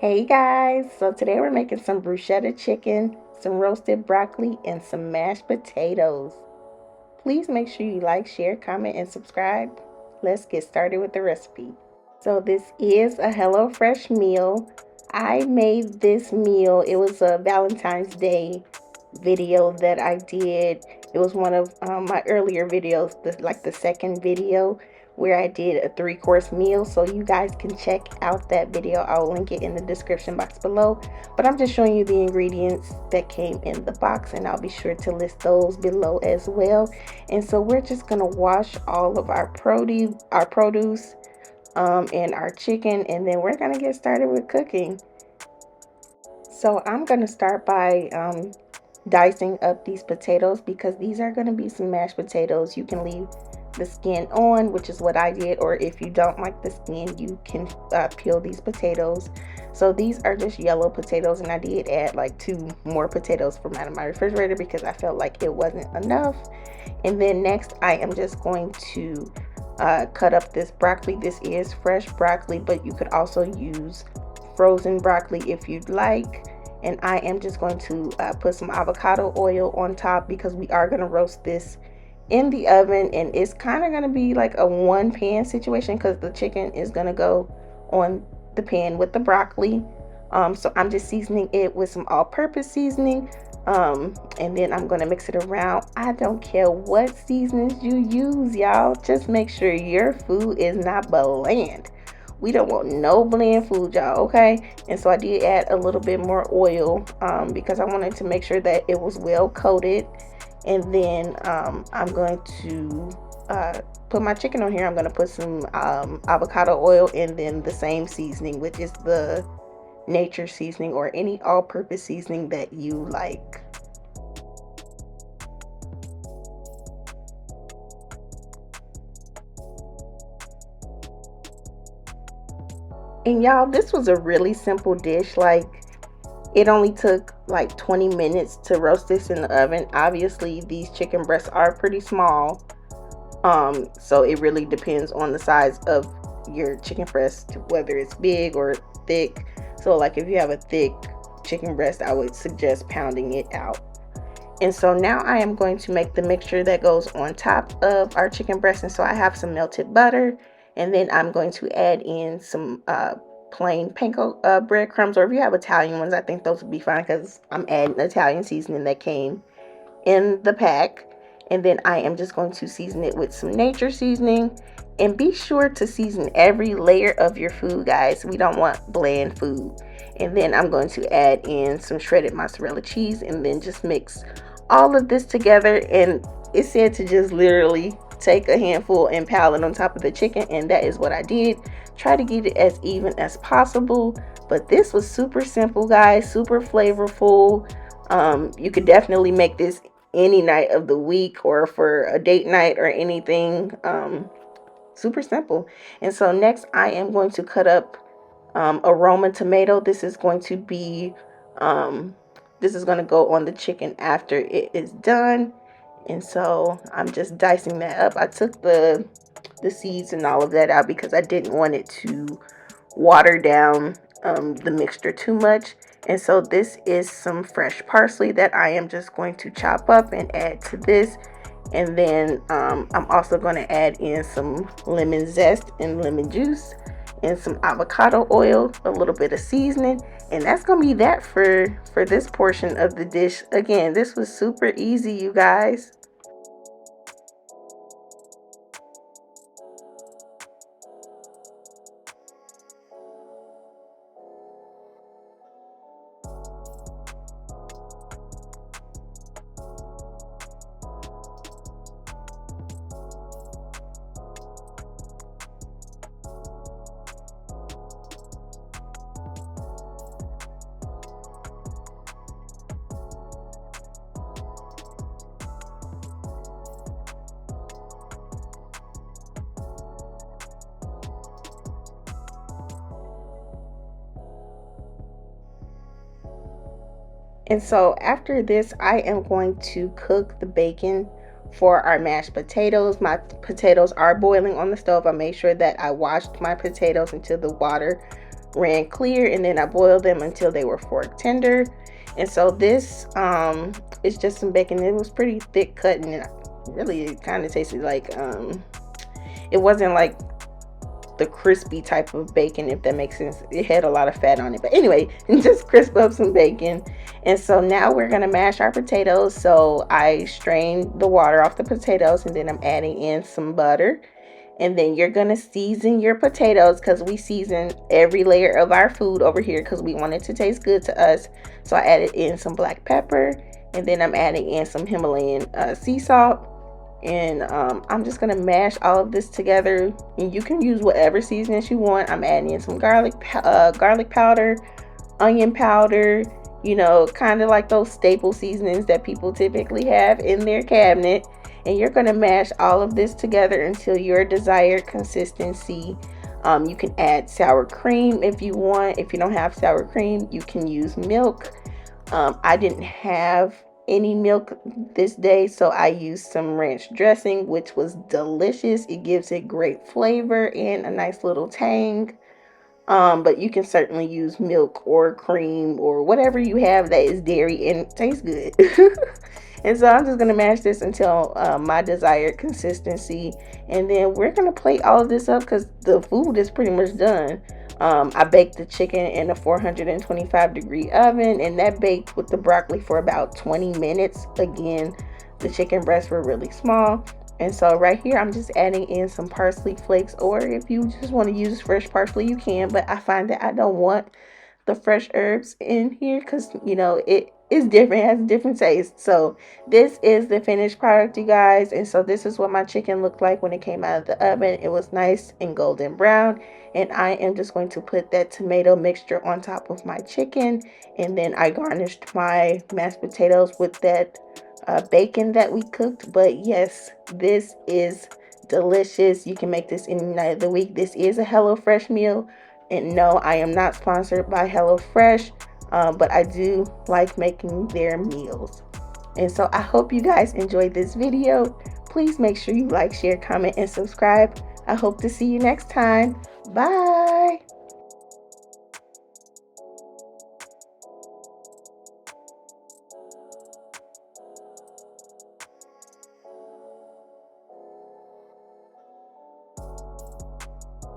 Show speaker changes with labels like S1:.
S1: Hey guys, so today we're making some bruschetta chicken, some roasted broccoli, and some mashed potatoes. Please make sure you like, share, comment, and subscribe. Let's get started with the recipe. So this is a HelloFresh meal. I made this meal. It was a Valentine's Day video that I did. It was one of my earlier videos, like the second video where I did a 3-course meal. So you guys can check out that video. I'll link it in the description box below. But I'm just showing you the ingredients that came in the box, and I'll be sure to list those below as well. And so we're just gonna wash all of our produce and our chicken, and then we're gonna get started with cooking. So I'm gonna start by dicing up these potatoes because these are gonna be some mashed potatoes. You can leave the skin on, which is what I did, or if you don't like the skin, you can peel these potatoes. So these are just yellow potatoes, and I did add like 2 more potatoes from out of my refrigerator because I felt like it wasn't enough. And then next I am just going to cut up this broccoli. This is fresh broccoli, but you could also use frozen broccoli if you'd like. And I am just going to put some avocado oil on top because we are going to roast this in the oven, and it's kind of going to be like a one pan situation because the chicken is going to go on the pan with the broccoli. So I'm just seasoning it with some all-purpose seasoning, and then I'm going to mix it around. I don't care what seasonings you use, y'all, just make sure your food is not bland. We don't want no bland food, y'all, okay? And so I did add a little bit more oil because I wanted to make sure that it was well coated. And then I'm going to put my chicken on here. I'm going to put some avocado oil and then the same seasoning, which is the nature seasoning or any all-purpose seasoning that you like. And y'all, this was a really simple dish. Like, it only took like 20 minutes to roast this in the oven. Obviously, these chicken breasts are pretty small. So it really depends on the size of your chicken breast, whether it's big or thick. So like if you have a thick chicken breast, I would suggest pounding it out. And so now I am going to make the mixture that goes on top of our chicken breast. And so I have some melted butter, and then I'm going to add in some plain panko breadcrumbs, or if you have Italian ones, I think those would be fine because I'm adding Italian seasoning that came in the pack. And then I am just going to season it with some nature seasoning, and be sure to season every layer of your food, guys. We don't want bland food. And then I'm going to add in some shredded mozzarella cheese, and then just mix all of this together. And it said to just literally take a handful and pile it on top of the chicken, and that is what I did. Try to get it as even as possible, but this was super simple, guys, super flavorful. You could definitely make this any night of the week or for a date night or anything. Super simple. And so next I am going to cut up a Roma tomato. This is going to be this is going to go on the chicken after it is done. And so I'm just dicing that up. I took the seeds and all of that out because I didn't want it to water down the mixture too much. And so this is some fresh parsley that I am just going to chop up and add to this. And then I'm also going to add in some lemon zest and lemon juice and some avocado oil, a little bit of seasoning, and that's going to be that for this portion of the dish. Again, this was super easy, you guys. And so after this, I am going to cook the bacon for our mashed potatoes. My potatoes are boiling on the stove. I made sure that I washed my potatoes until the water ran clear, and then I boiled them until they were fork tender. And so this is just some bacon. It was pretty thick cut, and really it kind of tasted like it wasn't like the crispy type of bacon, if that makes sense. It had a lot of fat on it, but anyway, just crisp up some bacon. And so now we're gonna mash our potatoes. So I strained the water off the potatoes, and then I'm adding in some butter. And then you're gonna season your potatoes, because we season every layer of our food over here because we want it to taste good to us. So I added in some black pepper, and then I'm adding in some Himalayan sea salt. And I'm just gonna mash all of this together, and you can use whatever seasonings you want. I'm adding in some garlic powder, onion powder, you know, kind of like those staple seasonings that people typically have in their cabinet. And you're gonna mash all of this together until your desired consistency. You can add sour cream if you want. If you don't have sour cream, you can use milk. I didn't have any milk this day, so I used some ranch dressing, which was delicious. It gives it great flavor and a nice little tang. But you can certainly use milk or cream or whatever you have that is dairy and tastes good. And so I'm just gonna mash this until my desired consistency, and then we're gonna plate all of this up because the food is pretty much done. I baked the chicken in a 425-degree oven, and that baked with the broccoli for about 20 minutes. Again, the chicken breasts were really small. And so right here, I'm just adding in some parsley flakes, or if you just want to use fresh parsley, you can. But I find that I don't want the fresh herbs in here because, you know, it is different, it has a different taste. So this is the finished product, you guys. And so this is what my chicken looked like when it came out of the oven. It was nice and golden brown. And I am just going to put that tomato mixture on top of my chicken, and then I garnished my mashed potatoes with that bacon that we cooked. But yes, this is delicious. You can make this any night of the week. This is a HelloFresh meal, and no, I am not sponsored by HelloFresh, but I do like making their meals. And so I hope you guys enjoyed this video. Please make sure you like, share, comment, and subscribe. I hope to see you next time. Bye.